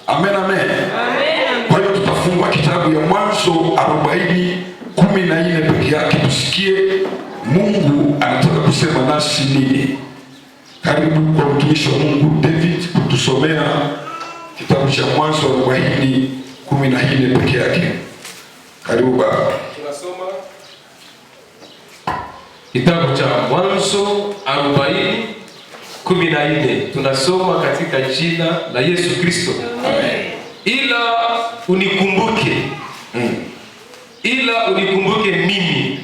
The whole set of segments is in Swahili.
Amen, amen. Amen. Kwa hiyo tutafungua kitabu ya Mwanzo 40:14 peke yake, tusikie Mungu anataka kusema nasi nini. Karibu kwa mtumishi wa Mungu David kutusomea kitabu cha Mwanzo 40:14 peke yake. Karibu baba. Tunasoma kitabu cha Mwanzo 40:14. Tunasoma katika jina la Yesu Kristo. Amen. Ila unikumbuke mimi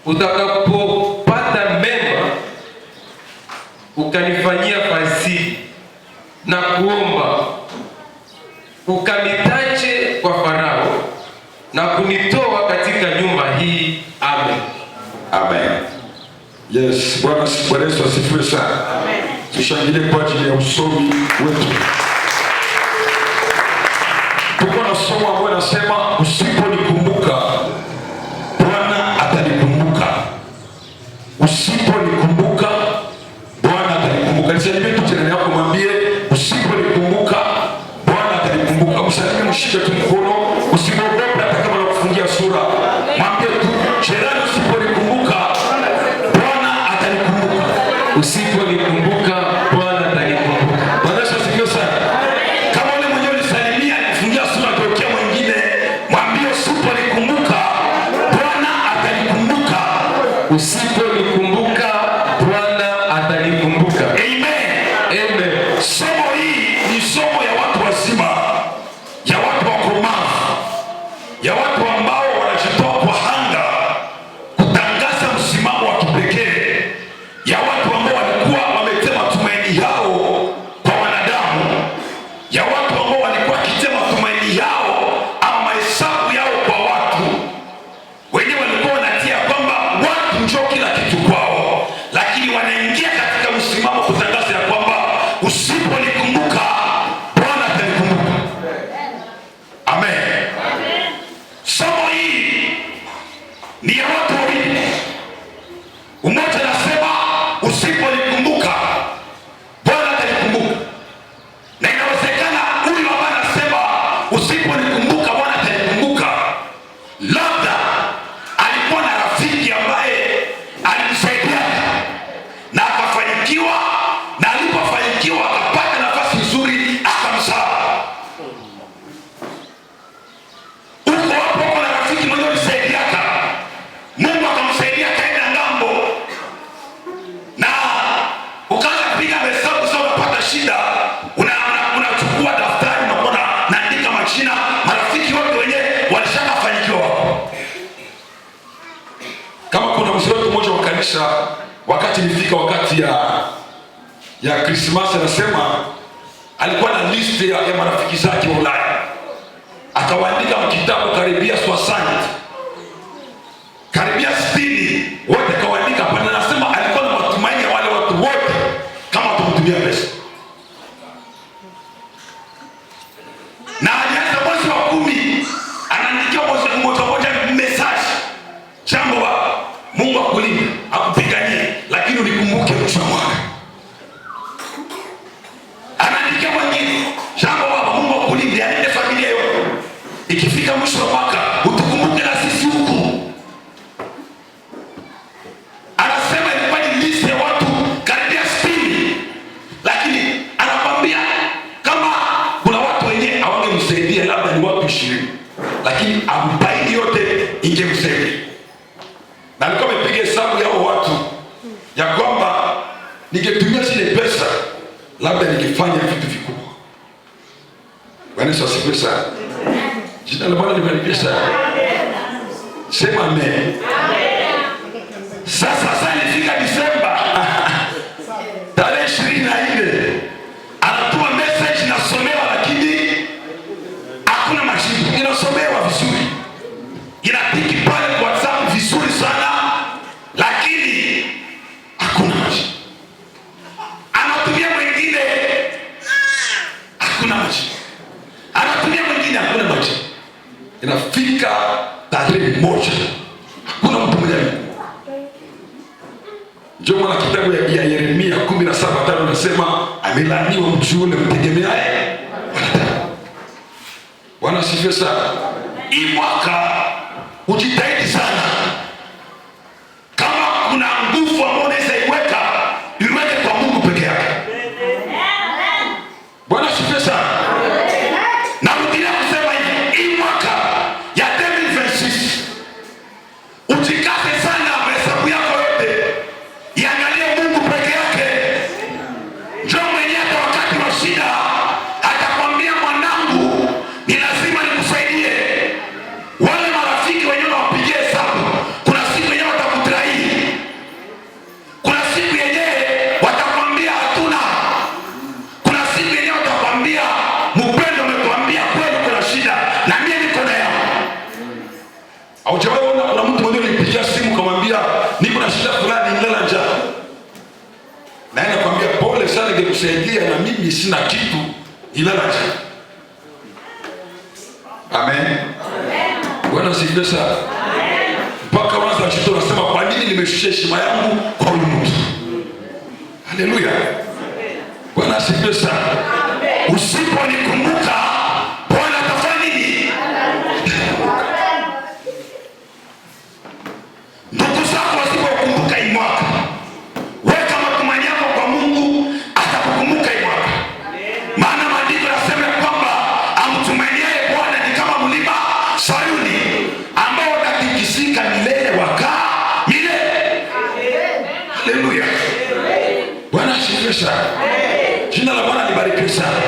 utakapopata mema, ukanifanyia fadhili na kuomba, ukanitaje kwa Farao na kunitoa katika nyumba hii. Amen. Amen. Yes, Bwana Yesu asifiwe sana. Amen. Tushangilie kwa ajili ya usomi wetu. Tuko na somo ambalo nasema usiponikumbuka Bwana atanikumbuka. Usiponikumbuka Bwana atanikumbuka. Nisalimie tu jirani yako, mwambie usiponikumbuka Bwana atanikumbuka. Msalimie, mshike tu mkono, usimwogope hata kama anakufungia sura. Mwambie tu jirani, usiponikumbuka Bwana atanikumbuka. Usiponikumbuka Bwana atanikumbuka. Bwana Yesu asifiwe sana. Kama ule mwenyewe ulisalimia alifungia sura tokea mwingine, mwambie usiponikumbuka Bwana atanikumbuka. Usiponikumbuka Bwana atanikumbuka. Amen. Amen. Somo hii ni somo ya watu wazima, ya watu wakomavu, ya watu ambao wanajitoa kwa hanga kutangaza msimamo wa kipekee, ya watu ambao walikuwa wametema tumaini yao kwa wanadamu, ya watu ambao walikuwa wakitema tumaini yao ama mahesabu yao kwa watu. Wenyewe walikuwa wanatia kwamba watu ndio kila kitu kwao, lakini wanaingia katika msimamo kutangaza ya kwamba usiponikumbuka Bwana atanikumbuka. Amen. Somo hii ni ya watu wawili. Mmoja anasema usiponikumbuka Bwana atanikumbuka, na inawezekana huyu ambaye anasema usiponikumbuka Bwana atanikumbuka, labda alikuwa na rafiki ambaye alimsaidia na akafanikiwa, na alipofanikiwa akapata nafasi nzuri akamsahau. Uko hapo kuna rafiki mwenye ulisaidiaka, Mungu akamsaidia kaenda ngambo, na ukaanza kupiga hesabu sasa, unapata shida, unachukua daftari unaona naandika majina marafiki wote wenyewe walishakafanikiwa wako. Kama kuna mzee wetu mmoja wa kanisa, wakati nilifika wakati ya Christmas, anasema alikuwa na list ya marafiki zake wa Ulaya, akawaandika kitabu karibia 60 karibia 60 wote kawaandika pale. Anasema alikuwa na matumaini ya wale watu wote kama tumtumia pesa, na alianza mwezi wa 10 anaandikia mwezi mmoja message, jambo baba, Mungu akulinde akupiganie, lakini unikumbuke mwisho wa mwaka. Anaandikia mwingine, jambo baba, Mungu akulinde alinde familia yote, ikifika mwisho wa mwaka utukumbuke na sisi huku. Anasema ilikuwa ni list ya watu karibia 60, lakini anakwambia kama kuna watu wenyewe hawangemsaidia labda ni watu 20, lakini arobaini yote ingemsaidia. Na alikuwa amepiga hesabu yao watu ya kwamba ningetumia zile pesa labda ningefanya vitu vikubwa. Bwana Yesu asifiwe sana. Jina la Bwana libarikiwe sana. Sema amen. Sasa ilifika Disemba tarehe 24, anatuma message inasomewa, lakini hakuna majibu. Inasomewa vizuri, inapiki pale kwa WhatsApp vizuri sana, lakini hakuna majibu. Anatumia mwingine, hakuna majibu. Anatumia mwingine, hakuna majibu. Inafika tarehe 1, hakuna mtu mmoja. Ndio maana kitabu ya Yeremia 17:5 nasema amelaaniwa mtu yule mtegemeaye wanadamu. asifiwe sana. Hii mwaka ujitahidi sana, kama kuna nguvu ambayo unaweza iweke kwa Mungu peke yake. Bwana asifiwe sana. Narudia kusema hivi, hii mwaka ya 2026 ujikaze sana, mahesabu yako yote iangalie Mungu peke yake. Njoo mwenyewe hata wakati wa shida atakwambia, mwanangu, ni lazima nikusaidie. Wale marafiki wenyewe wapigie hesabu, kuna siku yenyewe watakutrai, kuna siku yenyewe watakwambia hatuna, kuna siku yenyewe watakwambia mpendo umetuambia kweli kuna shida na mimi niko na yao. Haujawahi ona kuna mtu mmoja alipigia simu kumwambia niko na shida fulani, nilala njaa, na yeye anakuambia pole sana, ningekusaidia na mimi sina kitu, nilala njaa. Amen. Bwana asifiwe sana. Mpaka wanaanza kushtuka, wanasema kwa nini nimeshusha heshima yangu kwa huyu mtu? Haleluya. Bwana asifiwe sana. Usiponikumbuka Bwana atafanya nini? Ndugu zako wasipokumbuka hii mwaka, weka matumaini yako kwa Mungu, atakukumbuka hii mwaka. Maana maandiko yanasema kwamba amtumainiaye Bwana ni kama mlima Sayuni ambao utatikisika milele, wakaa milele. Haleluya. Bwana asifiwe sana. Jina la Bwana libarikiwe sana.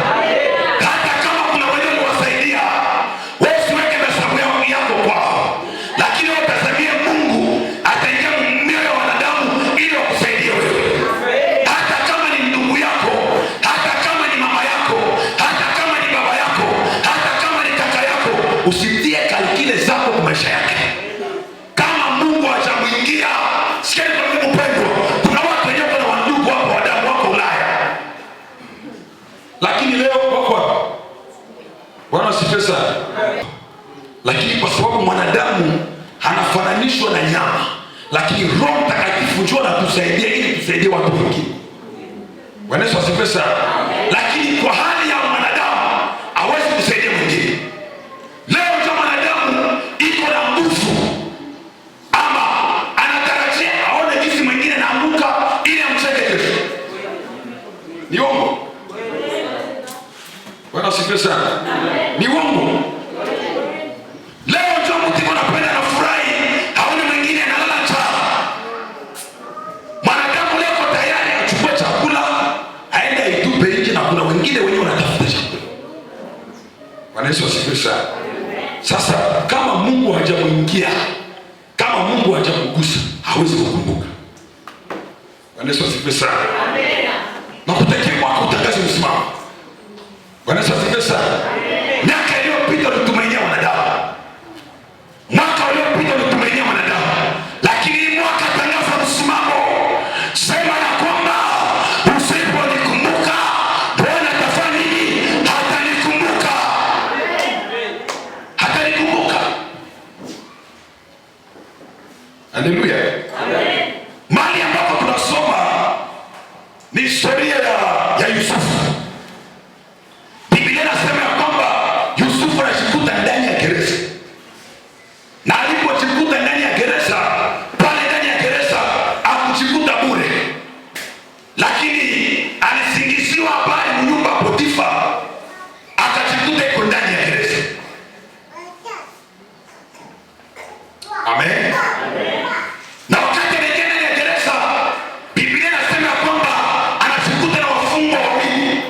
Hata kama kuna wale waliowasaidia, wewe usiweke hesabu yako kwao, lakini wewe tazamie Mungu ataingia mioyo ya wanadamu ili wakusaidie wewe. Hata kama ni ndugu yako, hata kama ni mama yako, hata kama ni baba yako, hata kama ni kaka yako, usitie kalkile zako kwa maisha yake. Kama Mungu hajamuingia, sikia kwa Mungu mpendwa, kuna watu wenyewe wana wandugu hapo, wadamu wako Ulaya, lakini leo wako hapa. Bwana asifiwe sana. Lakini kwa sababu mwanadamu anafananishwa na nyama, lakini Roho Mtakatifu njoo anatusaidia ili tusaidie watu wengine. Bwana asifiwe sana. Lakini kwa hali ya mwanadamu hawezi kusaidia mwingine. Leo ndio mwanadamu iko na nguvu, ama anatarajia aone jinsi mwingine anaanguka ili amcheke kesho. Ni uongo. Bwana asifiwe sana. Ni uongo. Leo ndio mtu anapenda na furahi, haone mwingine analala njaa. Mwanadamu leo tayari achukue chakula aende aitupe nje, na kuna wengine wenyewe wanatafuta chakula. Bwana Yesu asifiwe sana. Sasa kama Mungu hajamuingia, kama Mungu hajakugusa, hawezi kukumbuka. Bwana Yesu asifiwe sana. Amen. Nakutakia mwaka utangaze msimamo. Bwana Yesu asifiwe sana. Miaka iliyopita ulitumainia wanadamu, mwaka uliopita ulitumainia wanadamu, lakini hii mwaka tangaza msimamo. Sema ya kwamba usiponikumbuka Bwana atafanya nini? Hatanikumbuka. Hatanikumbuka. Haleluya. Amen. Mahali ambapo tunasoma ni historia ya Yusufu. Biblia inasema ya kwamba Yusufu anajikuta ndani ya gereza, na alipojikuta ndani ya gereza, pale ndani ya gereza hakujikuta bure, lakini alisingiziwa habari mnyumba Potifa, akajikuta iko ndani ya gereza. Amen. Na wakati anaingia ndani ya gereza, Biblia inasema ya kwamba anajikuta na wafungwa wawili,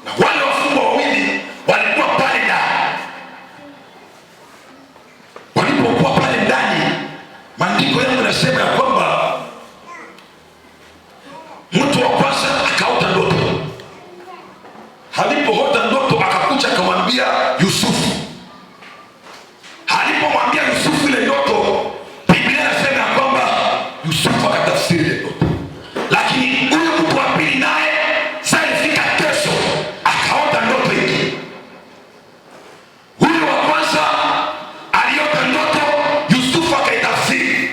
na wale wafungwa wawili walikuwa pale ndani. Walipokuwa pale ndani, maandiko yangu yanasema ya kwamba mtu wa kwanza akaota ndoto. Alipoota ndoto, akakuja akamwambia Yusufu. Alipomwambia Yusufu ile ndoto, Biblia inasema ya kwamba Yusufu akatafsiri ile ndoto. Lakini huyo mtu wa pili naye sasa ifika kesho akaota ndoto hii. Huyo wa kwanza aliota ndoto, Yusufu akaitafsiri,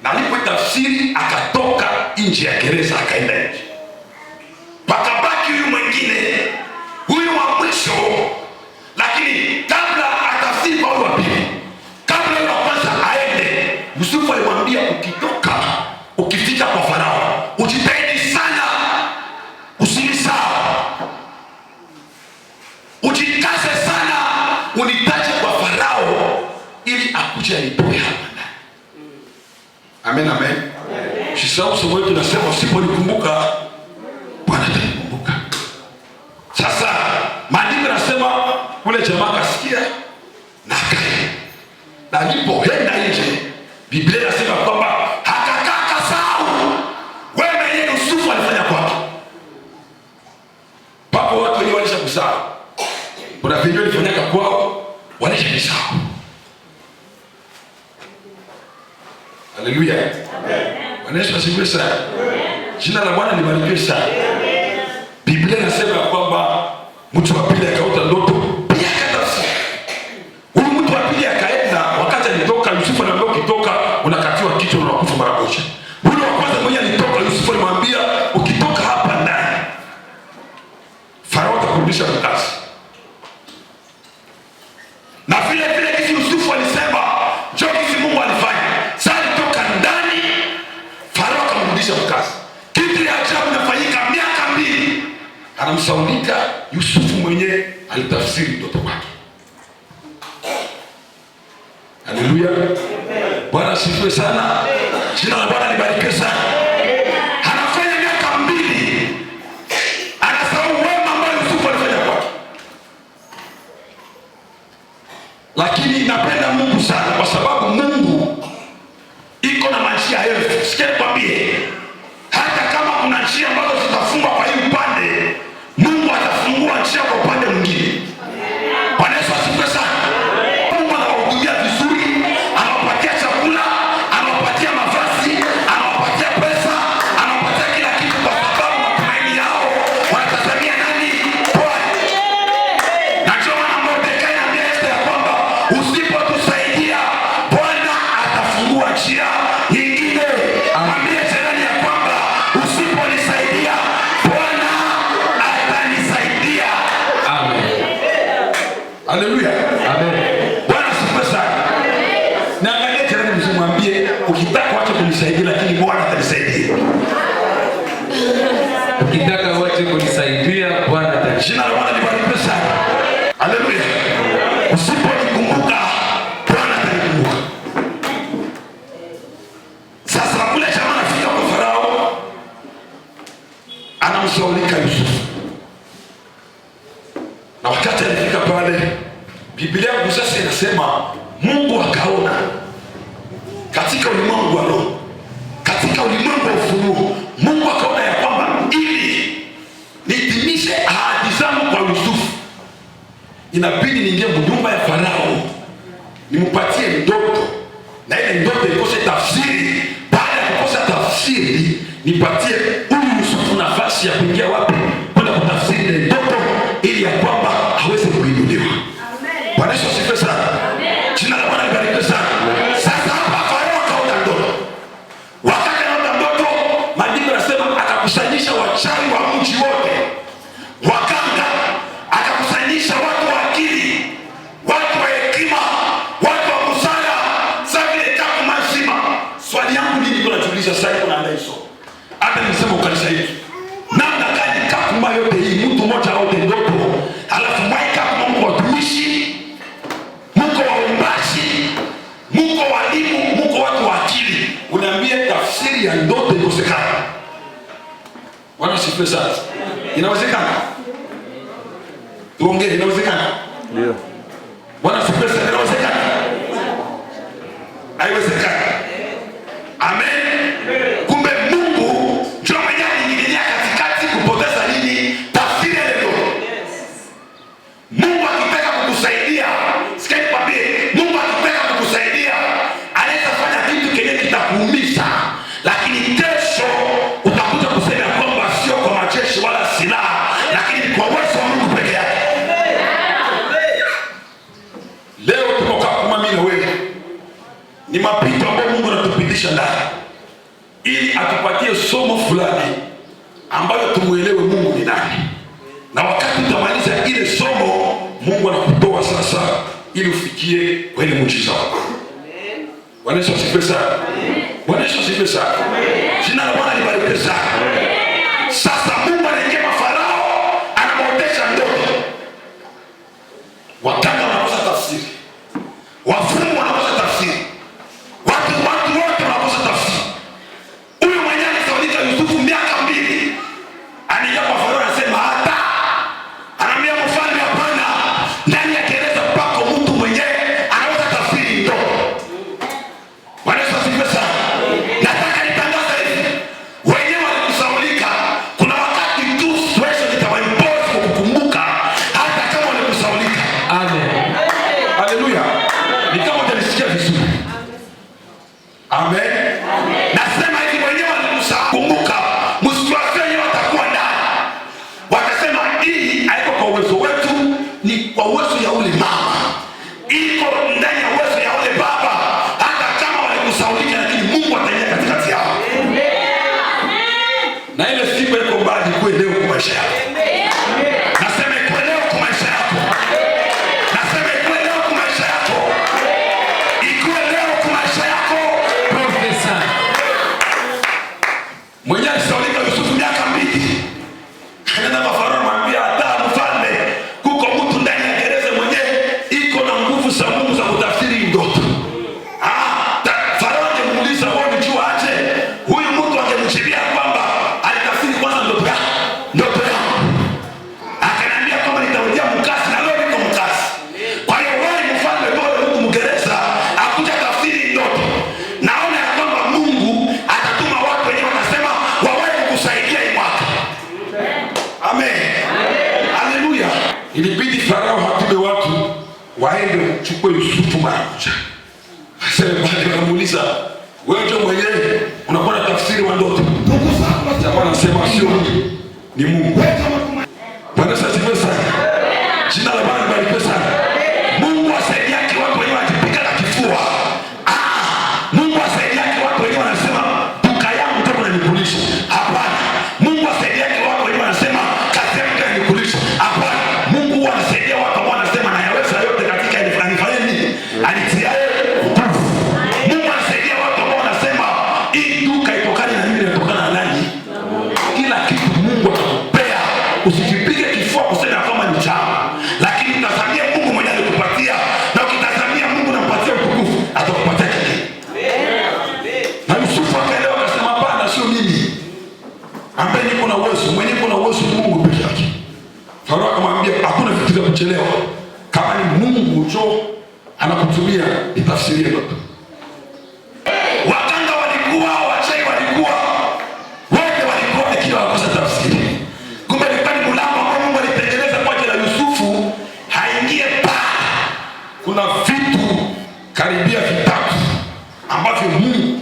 na alipoitafsiri akatoka nje ya gereza akaenda nje. Pakabaki huyu mwingine, huyu wa mwisho, lakini Usikaze sana unitaje kwa Farao ili akuje anitoe hapa ndani. Amen, amen. Usisahau somo letu nasema usiponikumbuka Bwana atanikumbuka. Sasa maandiko yanasema ule jamaa kasikia na akaenda. Na alipoenda nje, Biblia inasema kwamba hakakaa kasahau wewe yeye Yusufu alifanya kwake. Papo watu wengi walisha kusahau. Kuna video ilifanyika kwao, walisha kusahau. Haleluya. Amen. Yesu asifiwe sana. Jina la Bwana libarikiwe sana. Biblia inasema kwamba mtu wa pili akaota ndoto pia akatafsiri. Huyu mtu wa pili akaenda, wakati alitoka Yusufu alimwambia ukitoka unakatiwa kichwa na unakufa mara moja. Huyu wa kwanza mwenye alitoka Yusufu alimwambia ukitoka hapa ndani Farao atakurudisha kazi. Na vile vile kisi Yusufu alisema njoo kisi Mungu alifanya. Sasa alitoka ndani Farao akamrudisha kazi. Kitu ya ajabu inafanyika miaka 2. Anamsaulika Yusufu mwenyewe alitafsiri ndoto wake. Haleluya. Bwana asifiwe sana. Jina la Bwana libarikiwe sana. Anafanya miaka 2. Anasahau wema ambao Yusufu alifanya kwake. Lakini napenda Mungu sana kwa sababu Mungu iko na njia elfu. Sikia nikwambie. Hata kama kuna njia ambazo zitafungwa kwa hii upande, Mungu atafungua njia kwa upande mwingine. Bwana Yesu asifiwe sana. Mungu anawahudumia vizuri, anawapatia chakula, anawapatia mavazi, anawapatia pesa, anawapatia kila kitu kwa sababu matumaini yao wanatazamia nani? Bwana. Na ndio maana Mordekai anaambia Esta ya kwamba usipotusaidia Bwana atafungua njia nyingine. Mwambie jirani ya kwamba usiponisaidia Bwana atanisaidia. Amen. Haleluya. Amen. Bwana asifiwe sana. Na angalia jirani msimwambie ukitaka wacha kunisaidia lakini Bwana atanisaidia. Ukitaka wacha kunisaidia Bwana atanisaidia. Jina la Bwana libarikiwe sana. Haleluya. Usiponikumbuka Bwana atanikumbuka. Sasa kule jamaa anafika kwa Farao, anamshaurika Yusufu. Na wakati alifika pale, Biblia yangu sasa inasema Mungu akaona katika ulimwengu wa roho, katika ulimwengu wa ufunuo, Mungu akaona ya kwamba ili nitimishe ahadi zangu kwa Yusufu, inabidi niingie nyumba ya Farao, nimpatie ndoto, na ile ndoto ikose tafsiri. Baada ya kukosa tafsiri, nipatie huyu Yusufu nafasi ya kuingia wapi? Kwenda kutafsiri ile ndoto ili ya kwamba hawezi kuinuliwa. Bwana Yesu asifiwe sana. Jina la Bwana libarikiwe sana. Sasa hapa Farao akaota ndoto. Wakati anaota ndoto, maandiko yanasema akakusanyisha wachawi wa mji wote, waganga, akakusanyisha watu wa akili, watu wa hekima, watu wa busara, vile taku mazima. Swali yangu nini kunajulisha sasa hivi unaanza hizo? Hata nisema ukanisaidia. Namna gani kakuma yote hii mtu mmoja aote ndoto, halafu mwaika Mungu watumishi, Mungu waumbaji, Mungu walimu, Mungu watu wa akili, unaambia tafsiri ya ndoto ikosekana. Bwana asifiwe sana. Inawezekana? Tuongee, inawezekana? Ndio. Bwana asifiwe sana. Inawezekana? Haiwezekani. Amen. Kumbe Mungu ndio mwenye aliingilia katikati kupoteza nini? Tafsiri ya ndoto. Mungu akitaka kukusaidia, sikia nikwambie, Mungu akitaka kukusaidia, anaweza fanya kitu kenye kitakuumiza, lakini kesho utakuja kusema kwamba sio kwa majeshi wala silaha, lakini kwa uwezo wa Mungu peke yake. Leo tuko kama mimi na wewe, ni mapito ambayo Mungu anatupitisha ndani ili atupatie somo fulani ambayo tumuelewe Mungu ni nani. Na wakati utamaliza ile somo, Mungu anakutoa sasa ili ufikie kwa ile muujiza wako. Bwana Yesu asifiwe sana. Bwana Yesu asifiwe sana. Jina la Bwana libarikiwe sana. Sasa Mungu anaingia kwa Farao, anamwotesha ndoto. kwa uwezo ya ule mama, iko ndani ya uwezo ya ule baba. Hata kama walikusaulika, lakini Mungu ataingia katikati yao. Na ile siku iko mbali, kwa leo kwa maisha yako. Nasema kwa leo kwa maisha yako. Nasema kwa leo kwa maisha yako. Iko leo kwa maisha yako. Profesa mwenye alisaulika Yusufu miaka 2. Anaenda kwa Farao anamwambia, hata mfalme, kuko mtu ndani ya gereza mwenye iko na nguvu za Mungu za kutafsiri ndoto. Farao angemuuliza, wewe unajua aje? Huyu mtu angemjibia kwamba alitafsiri kwanza ndoto yangu. Akaniambia kwamba nitarudia mkasi, na leo niko mkasi. Kwa hiyo wewe mfalme, bora mtu mgereza akuja tafsiri ndoto. Naona ya kwamba Mungu atatuma watu wenyewe wanasema wawahi kukusaidia hii mwaka. Amen. Haleluya. Ilibidi Farao hatume watu waende kuchukua Yusufu mara moja. Sasa baada ya kumuuliza, wewe ndio mwenyewe unakuwa na tafsiri wa ndoto? Jamaa anasema sio mimi, ni Mungu. Bwana asifiwe sana. Jina la Bwana libarikiwe sana. Mungu asaidia watu wenyewe wajipiga na kifua. Mungu asaidia watu wenyewe wanasema duka yangu ndio inanikulisha. Hapana. Mungu asaidia watu wenyewe wanasema kazi yangu ndio inanikulisha. Hapana. Mungu anasaidia watu ambao wanasema na yaweza yote katika ile fulani fanya nini? Alitia nguvu. Mungu anasaidia watu ambao wanasema hii duka itokana na nini? Inatokana na nani? Kila kitu Mungu atakupea. Usijipige kifua kusema kama ni chama. Lakini utazamia Mungu mwenyewe alikupatia, na ukitazamia Mungu anampatia utukufu, atakupatia kile. Na Yusufu akaelewa akasema, hapana, sio mimi. Ambaye niko na uwezo, mwenye niko na uwezo ni Mungu pekee yake. Farao akamwambia, hakuna vitu vya kuchelewa. Kama ni Mungu njoo anakutumia itafsirie ndoto. Waganga walikuwa, wachawi walikuwa, wote walikuwa ikiwa wakosa tafsiri. Kumbe ni pale mlango ambao Mungu alitengeneza kwa ajili ya Yusufu haingie pale. Kuna vitu karibia 3 ambavyo Mungu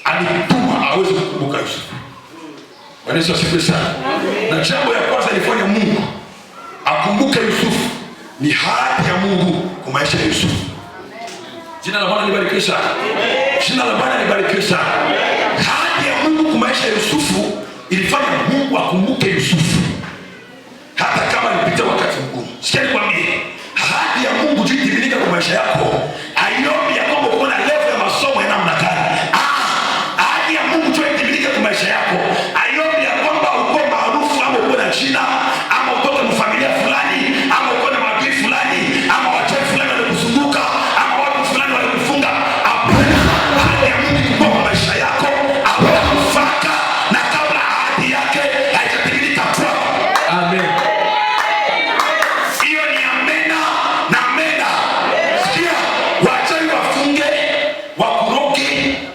alituma aweze kukumbuka Yusufu. Bwana Yesu asifiwe sana. Na jambo ya kwanza ilifanya Mungu akumbuke Yusufu ni haki ya Mungu kwa maisha ya Yusufu. Jina la Bwana libarikiwe sana. Jina la Bwana libarikiwe sana. Haki ya Mungu kwa maisha ya Yusufu ilifanya Mungu akumbuke Yusufu hata kama alipitia wakati mgumu. Sikia nikwambie, haki ya Mungu jitimilika kwa maisha yako. Aiombi ya kwamba uko na level ya masomo ya namna gani. Haki ya Mungu jitimilika kwa maisha yako. Aiombi ya kwamba uko maarufu ama uko na jina ama utoka na familia fulani ama uko na maadui fulani ama wachawi fulani walikuzunguka ama watu fulani walikufunga. Hapana, haki ya Mungu kwa maisha yako hapana kufaka na kabla ahadi yake haijatimilika kwako. amen. Hiyo ni amena na amena. Sikia, wachawi wafunge, wakuroge,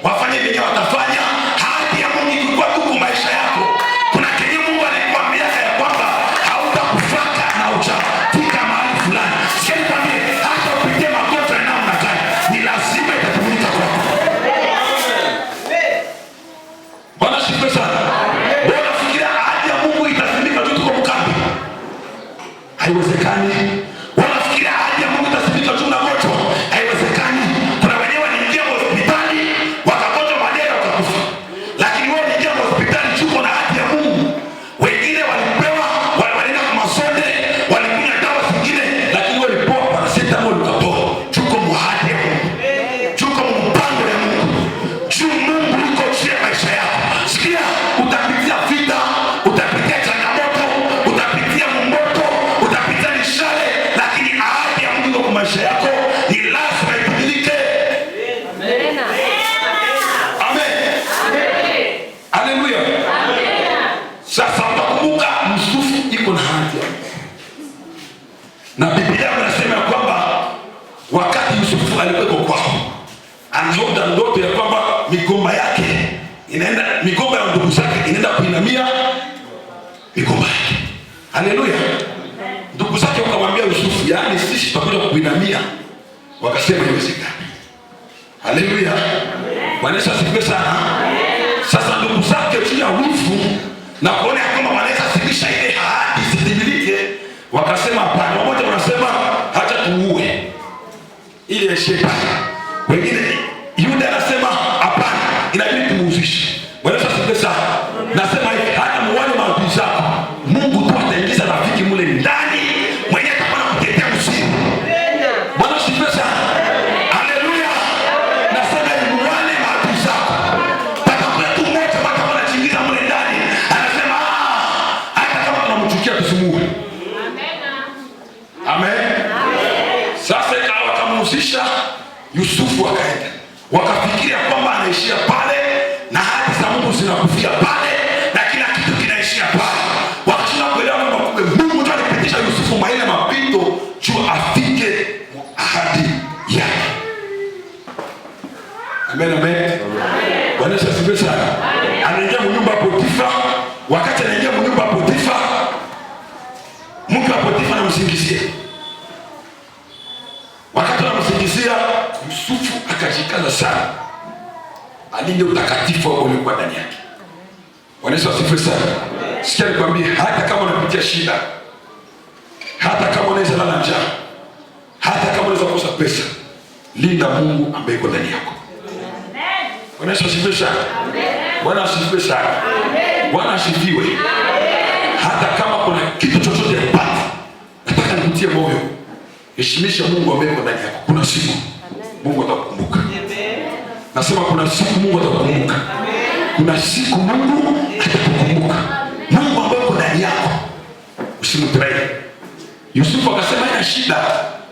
wafanye vyenye watafanya. Haki ya Mungu ilikuwa tu kwa maisha yako. Kuna kenye Mungu alikwambia ya kwamba hautakufaka na utafika mahali fulani. Sikia nikwambie, hata upitie magonjwa ya namna gani, ni lazima itatimilika kwako. Bwana asifiwe sana. Wewe unafikiria ahadi ya Mungu itatimilika tu tuko mkambi? Haiwezekani. Wanafikiria ahadi ya Mungu itatimilika tu na moto? Haiwezekani. Kuna wenyewe waliingia hospitali wakagonjwa malaria wakakufa. Lakini wewe uliingia hospitali chuko na ahadi ya Mungu. Wengine walipewa, walienda kwa masonde, walikunywa dawa zingine, lakini wewe ulipoa paracetamol ukapoa. Chuko ahadi ya Mungu. Chuko mpango ya Mungu. Mungu yuko juu ya maisha yako. Sikia, utapitia vita, utapitia changamoto, utapitia moto, utapitia mishale, lakini ahadi ya Mungu kwa maisha yako ni lazima itimilike. Amen. Amen. Haleluya. Sasa utakumbuka Yusufu iko na ahadi ya Mungu. Na Biblia inasema kwamba wakati Yusufu alikuwa kwao, anaota ndoto ya kwamba migomba yake inaenda, migomba ya ndugu zake inaenda kuinamia migomba yake. Haleluya. Ndugu zake wakamwambia Yusufu, yaani sisi tutakuja kuinamia. Wakasema haiwezekani. Haleluya. Bwana Yesu asifiwe sana. Sasa ndugu zake juu ya wivu na kuona kwamba wanaweza silisha ile ahadi isitimilike, wakasema hapana. Wamoja wanasema hata tuue ili shetani. Wengine Yuda anasema hapana, inabidi tumuuzishe. Bwana asifiwe sana. Nasema hivi, hata muone maadui zako, Mungu tu ataingiza rafiki mule ndani mwenye atakuwa kutetea usiku. Bwana asifiwe sana. Haleluya. Nasema hivi, muone maadui zako. Pata mtu mmoja mpaka anajiingiza mule ndani. Anasema hata kama tunamchukia tusimuue. Amen. Sasa ikawa wakamuuzisha Yusufu, akaenda. Wakafikiria kwamba anaishia pale na hadi za Mungu zinakufia pale na kila kitu kinaishia pale. Wakashinda kuelewa kwamba Mungu ndiye alipitisha Yusufu maile mapito juu afike ahadi yake. Amen, amen. Bwana asifiwe sana. Anaingia nyumba ya Potifa. Wakati anaingia nyumba ya Potifa, mke wa Potifa anamsingizia. Wakati anamsingizia, Yusufu akajikaza sana alinde utakatifu wako uliokuwa ndani yake. Bwana asifiwe sana. Sikia nikwambie, hata kama unapitia shida, hata kama unaweza lala njaa, hata kama unaweza kosa pesa, linda Mungu ambaye yuko ndani yako. Bwana asifiwe sana. Bwana asifiwe sana. Bwana asifiwe. Hata kama kuna kitu chochote yapata, nataka nikutie moyo, heshimisha Mungu ambaye yuko ndani yako. Kuna siku Mungu atakukumbuka. Nasema kuna siku Mungu atakukumbuka. Kuna siku Mungu atakukumbuka. Mungu ambaye yuko ndani yako usimtrai. Yusufu akasema ina shida,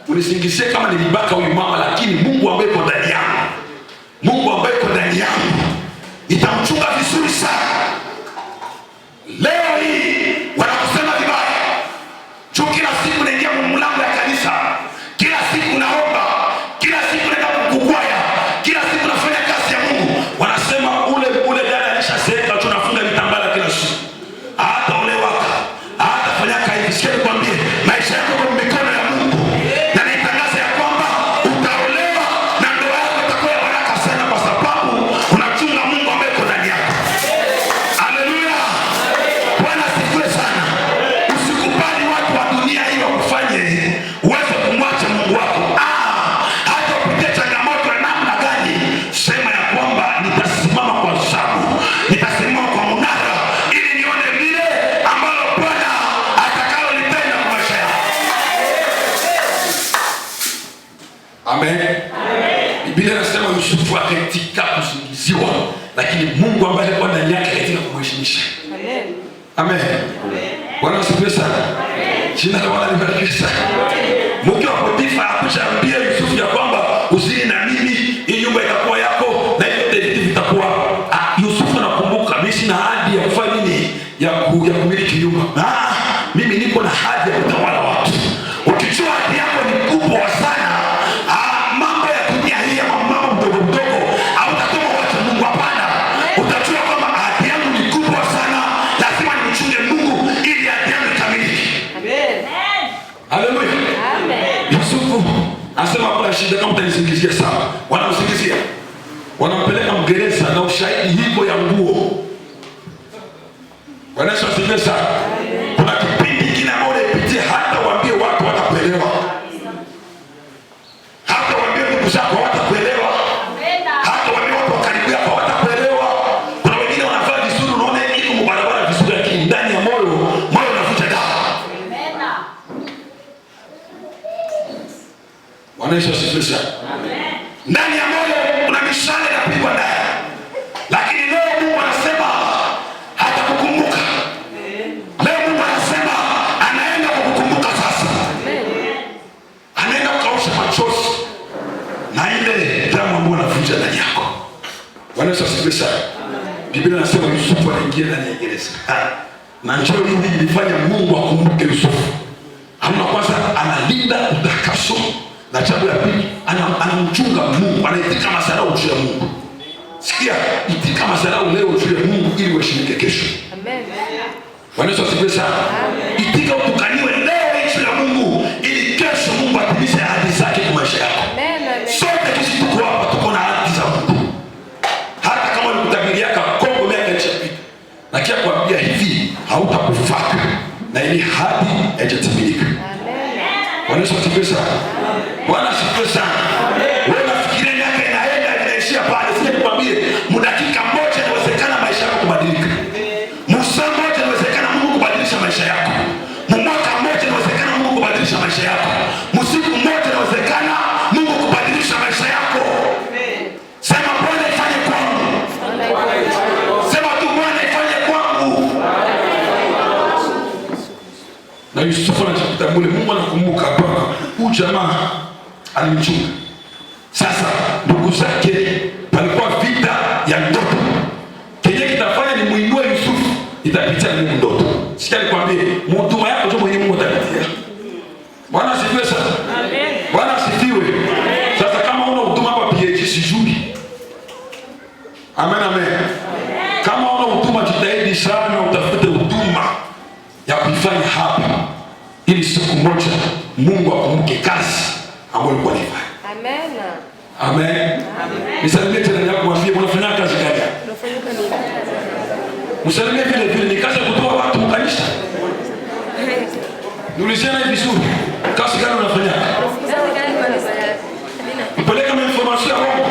unisingizie kama nilibaka huyu mama, lakini Mungu ambaye yuko ndani yangu, Mungu ambaye yuko ndani yangu nitamchunga vizuri sana. Leo hii wanakusema vibaya. Juu kila siku naingia mlango ya kanisa, kila siku naomba, kila siku naenda kukwaya, kila siku nafanya kazi ya Mungu. Wanasema ule dada alishazeeka, tunafunga vitambala kila siku. Hata ule waka, hata fanya kazi. Sikia nikwambie, maisha yako kwa mikono ya Mungu. Na nitangaza ya kwamba utaolewa na ndoa yako itakuwa ya baraka sana, kwa sababu unachunga Mungu ambaye yuko ndani yako. Haleluya. Bwana asifiwe sana. Usikubali watu wa dunia hii wakufanye uweze kumwacha Mungu wako. Hata upitie changamoto ya namna gani, sema ya kwamba nitasimama kwa sababu, nitasimama kwa munara ili nione vile ambalo Bwana atakalo litenda kwa maisha yako. Amen. Biblia inasema Yusufu akaitika kusingiziwa, lakini Mungu ambaye alikuwa ndani yake akaitika kumheshimisha. Amen. Bwana asifiwe sana. Jina la Bwana libarikiwe sana. Mke wa Potifa akushaambia Yusufu ya kwamba uzini na mimi, hii nyumba itakuwa yako na hiyo vitu vitakuwa. Yusufu anakumbuka, mimi sina ahadi ya kufanya nini, ya kumiliki nyumba. Mimi niko na ahadi ya kutawala watu. Ukijua ahadi yako ni kubwa sana, mambo ya dunia hii, mambo mdogo mdogo, hautatuma watu Mungu. Hapana, utajua kwamba ahadi yangu ni kubwa sana, lazima nimchunge Mungu ili ahadi yangu ikamilike. Amen. Haleluya. Amen. Yusufu anasema kuna shida, kama mtanisingizia sawa. Wanamsingizia, wanampeleka mgereza na ushahidi hivyo ya nguo. Bwana asifiwe sana. Kuna kipindi kingine ambao unapitia, hata waambie watu watakuelewa, hata waambie ndugu zako watakuelewa, hata waambie watu wa karibu yako watakuelewa. Kuna wengine wanavaa vizuri, unaona iko mbarabara vizuri, lakini ndani ya moyo unavuja damu. Bwana asifiwe sana. Ndani ya moyo kuna mishale inapigwa ndani, lakini leo Mungu anasema hatakukumbuka. Leo Mungu anasema anaenda kukukumbuka sasa. Anaenda kukausha machozi na ile damu ambayo inavuja ndani yako. Bwana asifiwe sana. Biblia inasema Yusufu aliingia ndani ya gereza. Na njoo hili ilifanya Mungu akumbuke Yusufu. Hamna, kwanza analinda utakaso, na jambo la pili anamchunga Mungu, anaitika madharau juu ya Mungu. Sikia, itika madharau leo juu ya Mungu ili uheshimike kesho. Amen. Bwana asifiwe sana. Itika utukaniwe leo juu ya Mungu ili kesho Mungu atimize ahadi zake kwa maisha yako. Amen. Sote sisi tuko hapa, tuko na ahadi za Mungu. Hata kama nikutabiria Kongo miaka ilishapita, na kia kuambia hivi, hautakufa na ili hadi haijatimilika. Bwana Yesu asifiwe sana. Bwana asifiwe sana. Wewe unafikiria miaka inaenda inaishia pale? Sije nikwambie, dakika moja inawezekana maisha yako kubadilika. Saa moja inawezekana Mungu kubadilisha maisha yako. Mwaka mmoja inawezekana Mungu kubadilisha maisha yako. Siku moja inawezekana Mungu kubadilisha maisha yako. Sema Bwana ifanye kwangu. Sema tu Bwana ifanye kwangu. Na Yusufu anachotambua, Mungu anakumbuka Bwana, huyu jamaa alimchunga. Sasa ndugu zake, palikuwa vita ya ndoto. Kenye kitafanya ni muinue Yusufu itapitia Mungu ndoto. Sikia nikwambie, mhuduma yako ndio mwenye Mungu atapitia. Bwana asifiwe sana. Amen. Bwana asifiwe. Sasa kama una huduma hapa PH sijui. Amen, amen. Kama una huduma, jitahidi sana utafute huduma ya kuifanya hapa, ili siku moja Mungu akumbuke kazi ambayo ulikuwa unafanya. Amen. Amen. Nisalimie tena yako, mwambie unafanya kazi gani? Msalimie vile vile, ni kazi ya kutoa watu kanisa. Niulizeni vizuri, kazi gani unafanya? Mpeleka information ya Mungu.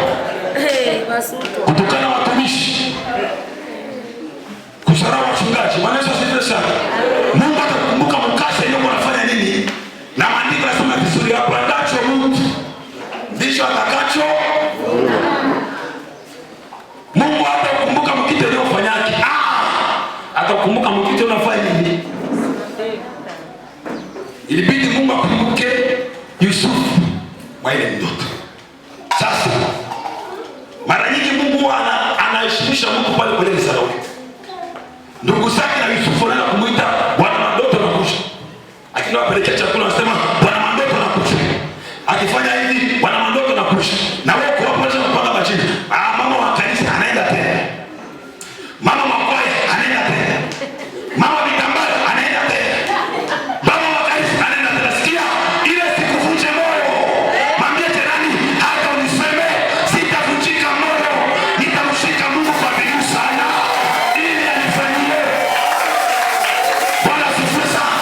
Kutukana watumishi. Kusarau wachungaji. Bwana Yesu asifiwe sana. Mungu atakumbuka mkasa ile unafanya nini? Na maandiko yanasema vizuri hapo, ndacho mtu ndicho atakacho. Mungu atakumbuka mkite leo ufanyaki. Atakumbuka mkite unafanya nini? Ilibidi Mungu akumbuke Yusufu kwa ile ndoto. Sasa mara nyingi Mungu anaheshimisha mtu pale kwa ile Sauli. Ndugu zake na Yusufu wanaenda kumuita bwana mandoto anakuja. Akiwapelekea chakula anasema bwana mandoto anakuja. Akifanya hivi bwana mandoto anakuja. Na wewe kwa hapo unaweza kupanga majina. Mama wa kanisa anaenda tena. Mama makwaya anaenda tena. Mama vitambara anaenda tena. Baba wa kanisa anaenda tena. Sikia, ile sikuvunje moyo. Mwambie jirani, hata uniseme sitavunjika moyo. Nitamshika Mungu kwa bidii sana ili anifanyie. Bwana asifiwe sana.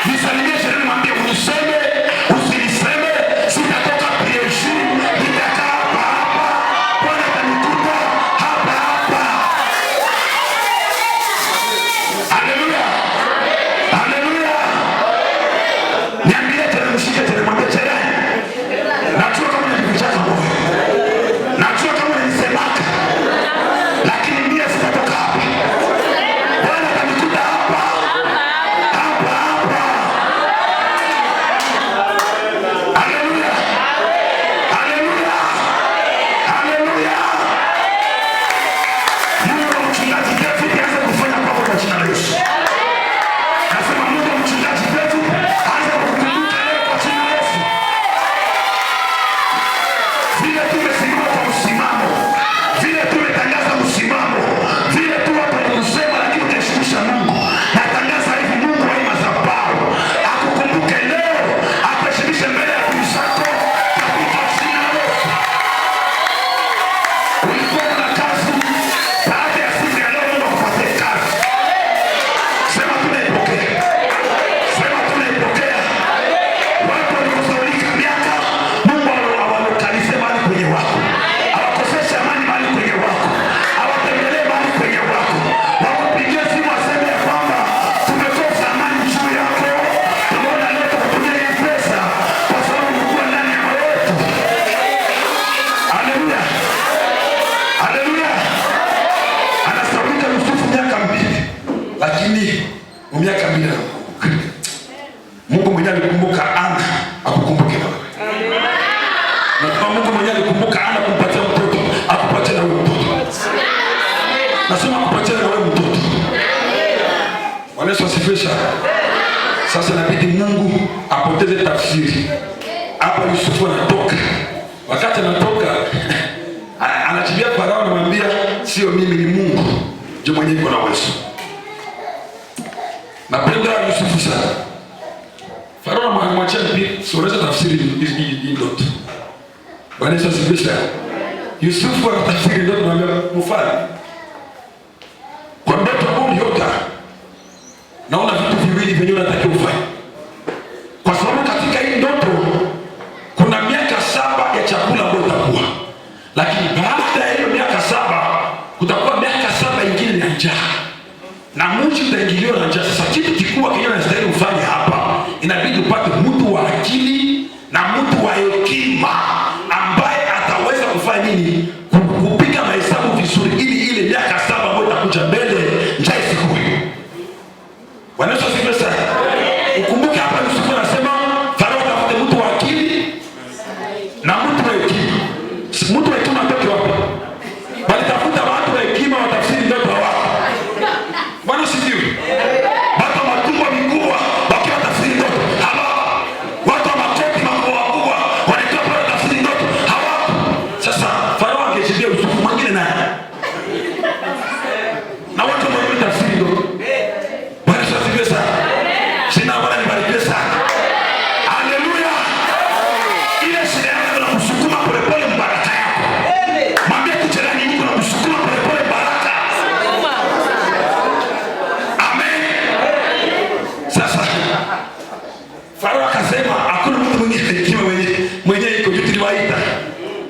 Nisalimie jirani, mwambie uniseme, usiniseme, sitatoka PH, nitakaa hapa hapa. Bwana atanikuta hapa hapa. Haleluya. Haleluya. Niambie tena, mshike tena, mwambie jirani, najua kama unanificha moyo. Najua kama unanisemaka. Lakini mimi sitatoka hapa. Bwana atanikuta hapa. Hapa hapa. Haleluya. Haleluya. Haleluya. Mungu wa mchungaji David anza kufanya kwa jina la Yesu. Nasema Mungu wa mchungaji David anza kukumbuka leo kwa jina la Yesu. Vile tumesimama kwa msimamo, vile tumetangaza msimamo, vile tu watu wanasema lakini utashukisha Mungu. Natangaza hivi, Mungu wa madhabahu akukumbuke leo, akuheshimishe mbele ya ndugu zako katika jina la Yesu. Ulikuwa na kazi, baada ya siku ya leo Mungu akupatie kazi. Sema tunaipokea. Sema tunaipokea. Watu waliosaulika miaka, Mungu awalokalize mahali kwenye wako. Awakoseshe amani mahali kwenye wako. Awatembelee mahali kwenye wako. Wakupigie simu waseme ya kwamba tumekosa amani juu yako. Tumeona leo tukutumia hii pesa kwa sababu ulikuwa ndani ya moyo wetu. Haleluya. Haleluya. Anasaulika Yusufu miaka 2. Lakini miaka 2 Mungu mwenyewe alikumbuka Ana, akukumbuke wewe. Amen. Na kama Mungu mwenyewe alikumbuka Ana kumpatia mtoto, akupatie na wewe mtoto. Nasema akupatie na wewe mtoto. Bwana Yesu asifiwe sana. Sasa inabidi Mungu apoteze tafsiri. Hapa Yusufu anatoka. Wakati anatoka anachibia Farao, anamwambia sio mimi, ni Mungu ndiye mwenye iko na uwezo. Napenda Yusufu sana. Farao anamwachia pia siweza tafsiri hii ndoto. Bwana Yesu asifiwe sana. Yusufu anatafsiri ndoto, anamwambia mfalme, kwa ndoto uliota naona vitu viwili vyenye unatakiwa ufanye. Kwa sababu katika hii utaingiliwa na njaa. Sasa kitu kikubwa kenye unastahili ufanye hapa, inabidi upate mtu wa akili na mtu wa hekima ambaye ataweza kufanya nini, kupiga mahesabu vizuri, ili ile miaka 7 ambayo itakuja mbele njaa isikue. Bwana Yesu asifiwe sana. Ukumbuke hapa Yusufu anasema Farao atafute mtu wa akili na mtu wa hekima. Mtu wa hekima atoke wapi? Walitafuta watu wa hekima watafsiri ndoto wao. Bwana asifiwe. Watu wa matumbo mikubwa wakiwa tafsiri ndoto hawapo. Watu wa makoti makubwa wanaitwa kwa tafsiri ndoto hawapo. Sasa Farao angejibia Yusufu mwingine naye. Na watu wa tafsiri ndoto. Bwana asifiwe sana. Sina bwana nibarikiwe sana. Haleluya. Ile shida yako na kusukuma polepole baraka yako. Mwambie kujerani niko na kusukuma polepole baraka. Amen. Sasa Farao akasema hakuna mtu mwingine hekima mwenye iko juu tuliwaita.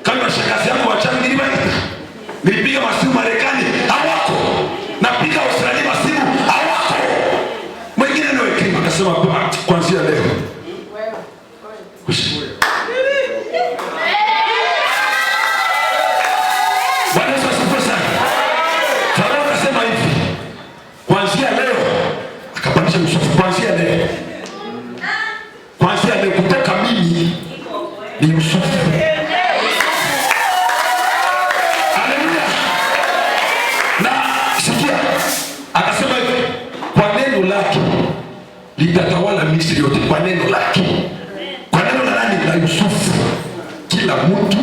Kama shangazi yangu wachawi niliwaita. Nilipiga masimu Marekani hawako. Napiga Australia masimu hawako. Mwingine ndio hekima akasema kuanzia leo. Bwana Yesu asifiwe sana. Farao akasema hivi, kuanzia leo, akapandisha Yusufu, kuanzia leo. Kuanzia leo kutoka mimi ni Yusufu. Haleluya. Na sikia, akasema hivi, kwa neno lake litatawala Misri yote, kwa neno lake. Kwa neno la nani? La Yusufu. Kila mtu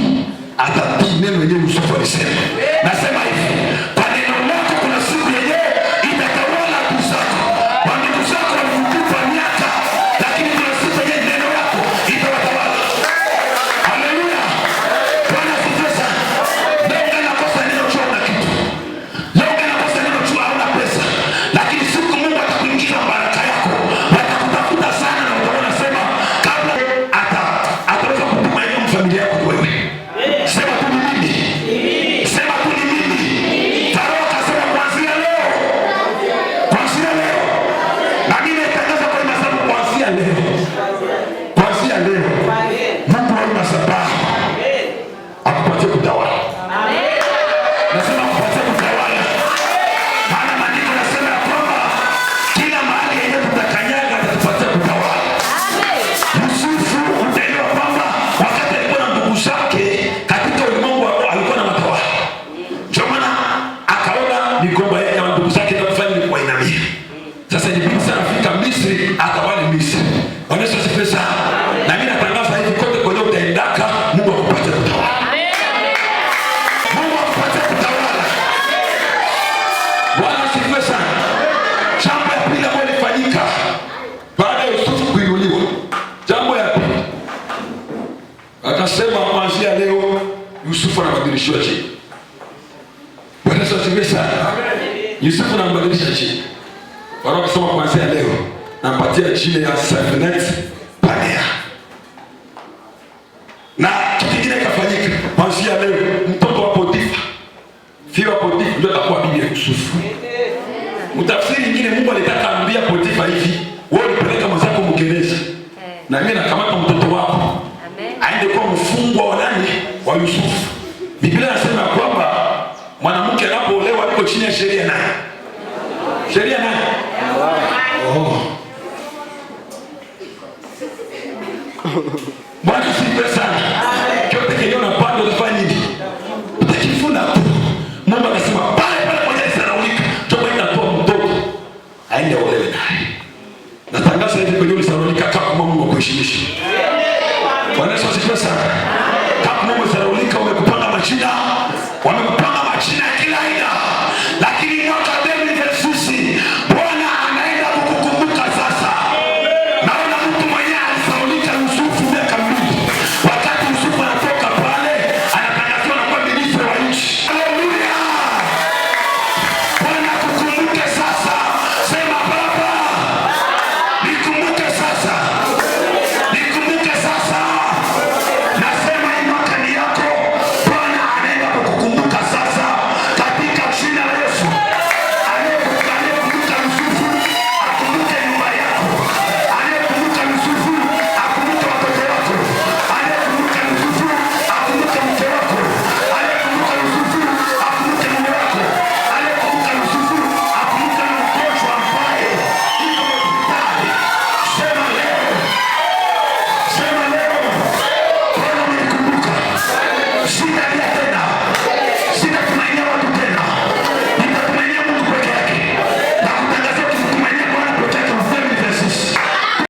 atatii neno yenyewe Yusufu alisema. Nasema hivi, kwa neno lako kuna siku yenyewe itatawala ndugu zako. Kwa ndugu zako walikupa miaka, lakini kuna siku yenyewe neno lako itawatawala. Haleluya. Bwana asifiwe sana. Leo unakosa neno chuo na kitu. Leo unakosa neno chuo hauna pesa. Lakini siku Mungu atakuingiza baraka yako. Watakutafuta sana na utaona sema kabla ataweza kutuma hiyo familia yako wewe. Sema tu ni mimi. Sema tu ni mimi. Farao akasema kuanzia leo. Kuanzia leo. Na mimi natangaza kwa masabu kuanzia leo. Kuanzia leo. Mungu wa masabahu akupatie kutawala. Amen. Nasema akupatie kutawala. Maana maandiko yanasema kwamba kila mahali yenye tutakanyaga atatupatia kutawala. Amen. Yusufu utaelewa kwamba wakati alikuwa na ndugu zake katika ulimwengu alikuwa na matawala. Ndio maana akaona migomba ya ndugu zake na kufanya ni kuinamia. Sasa ilibidi sana afika Misri atawale Misri. Bwana Yesu asifiwe sana. Na mimi natangaza hivi kote kwenye utaendaka Mungu akupatie kutawala. Mungu akupatie kutawala. Bwana asifiwe sana. Jambo ya pili ambalo lilifanyika baada ya Yusufu kuinuliwa. Jambo ya pili. Akasema kuanzia leo Yusufu anabadilishiwa chini. Bwana Yesu asifiwe sana. Yusufu anambadilisha chini. Farao akasema kuanzia leo nampatia chini ya Sefnet-Panea. Na kitu kingine kafanyika kuanzia leo, mtoto wa Potifa, fia wa Potifa ndio atakuwa bibi ya Yusufu. Mtafsiri nyingine Mungu alitaka ambia Potifa hivi, wewe unipeleka mwenzako mgereza. Na mimi nakamata mtoto wako. Aende kwa mfungwa wa nani? Wa Yusufu. Biblia inasema kwamba mwanamke anapoolewa yuko chini ya sheria nani? Sheria nani? Oh. Bwana asifiwe sana. Kiote kenye unapanda utafanya nini? Utakifuna tu. Mungu anasema pale pale moja Thesalonika, toka inatoa mtoto aende olewe naye. Natangaza hivi kwenye Thesalonika kama Mungu akuheshimisha. Bwana Yesu asifiwe sana. Kama Mungu Thesalonika umekupanga majina, wamekupanga